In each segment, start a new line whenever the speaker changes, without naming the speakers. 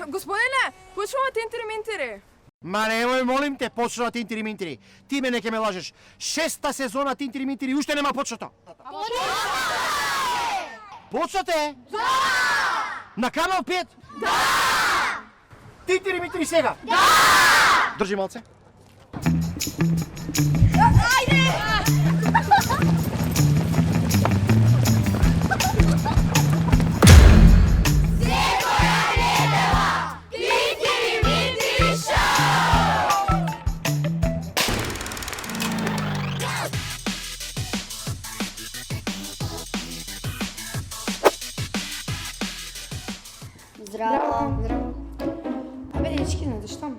Господине, почваме тинтири-минтири.
Ма немој, молим те, почна тинтири-минтири. Ти мене ќе ме лажеш. 6-та сезона тинтири-минтири уште нема почнато. Почнате? Да! На канал 5? Да! Тинтири-минтири сега? Да! Држи малце.
Здраво.
Здраво. Абе, дечки, знаете што?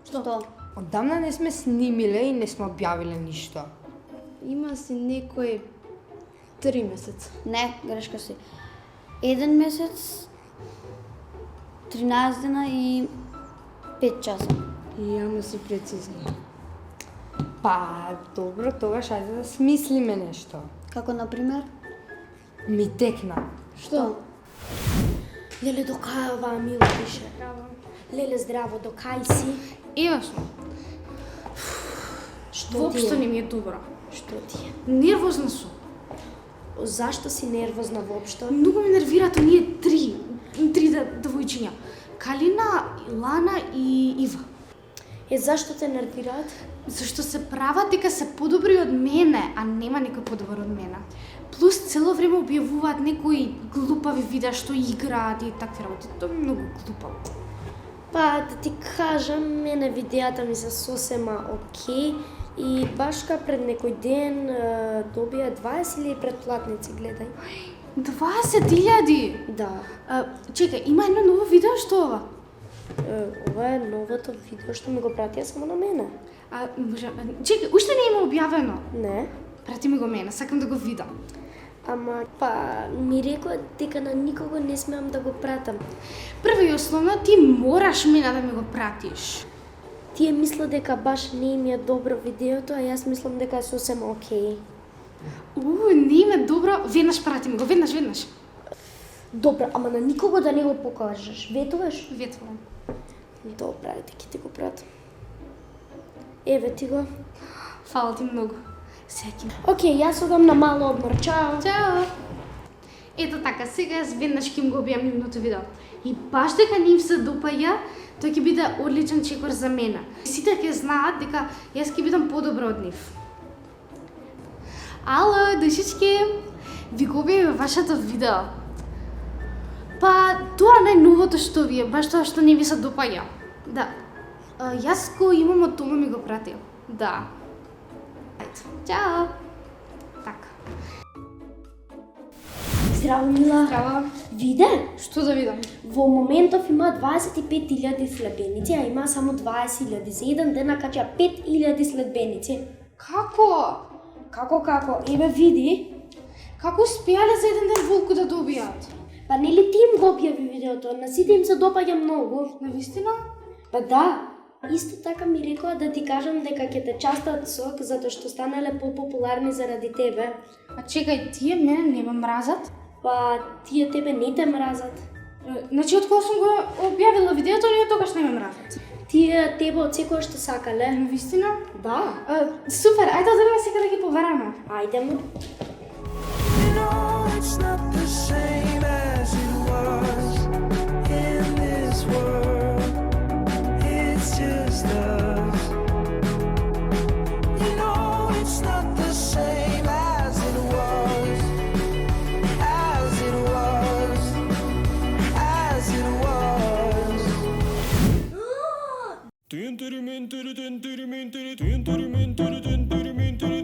Што?
Одамна не сме снимиле и не сме објавиле ништо.
Има си некој 3 месеца.
Не, грешка си. 1 месец, 13 дена и 5 часа.
Јамо си прецизни.
Па, добро, тогаш ајде да смислиме нешто.
Како, например?
Ми текна.
Што?
Леле, до кај оваа Мила пише? Леле, здраво, до кај си?
Ева што.
Што
Воопшто
ти
не
е?
ми е добро.
Што ти е?
Нервозна сум.
Зашто си нервозна воопшто?
Многу ме нервираат оние три девојчиња. Калина, Лана и Ива.
Зашто те нервираат?
Зашто се прават дека се подобри од мене, а нема никој подобар од мене. Плюс цело време објавуваат некои глупави видеа што играат и такви работи. Тоа е многу глупаво.
Па, да ти кажам, мене видеата ми се сосема окей и баш ка пред некој ден добија 20.000 претплатници, гледај.
20.000!
Да,
Чекај, има едно ново видео што ова?
ова е новото видео што ми го пратија само на мене.
Чекај, уште не има објавено.
Не?
Прати ми го мене, сакам да го видам.
Ама, па, ми рекоа дека на никого не смеам да го пратам.
Прво и основно, ти мораш мене да ми го пратиш.
Тие мисла дека баш не им е добро видеото, а јас мислам дека е сосема окей.
Не им е добро, веднаш прати ми го, веднаш.
Добро, ама на никого да не го покажеш. Ветуваш?
Ветвам.
Добра, ајде ќе ти го пратам. Еве ти го.
Фала ти многу. Сеќам.
Океј, јас одам на мало одмор. Чао.
Чао! Ето така, сега јас веднаш ќе им го објавам нивното видео. И баш дека нив се допаѓа, тој ќе биде одличен чекор за мене. Сите ќе знаат дека јас ќе бидам подобра од нив. Ало, душички! Ви го објавив вашето видео. Па, тоа најновото што ви е, баш тоа што не ви се допаѓа. Да. Јас го имам од Тома ми го пратил. Да. Ајде. Чао! Така.
Здраво, Мила.
Здраво.
Виде?
Што да видам?
Во моментов има 25.000 следбеници, а има само 20.000. За еден ден накача 5.000 следбеници.
Како?
Како? Еве види.
Како успеале за еден ден волку да добијат?
Па нели ти им го објави видеото? На сите им се допаѓа многу.
Навистина?
Па да. Исто така ми рекоа да ти кажам дека ќе те частат сок затоа што станале популарни заради тебе.
А чекај, тие мене не ме мразат?
Па тие тебе не те мразат.
Значи, од кога сум го објавила видеото, ние тогаш не ме мразат.
Тие тебе од секојаш те сакале.
Навистина?
Да.
Супер, ајде одиме сега да ги повераме.
Ајдемо.
You know it's not the same as it was in this world. It's just us. You know it's not the same as it was, as it was, as it was. Tintiri mintiri tintiri mintiri tintiri mintiri tintiri mintiri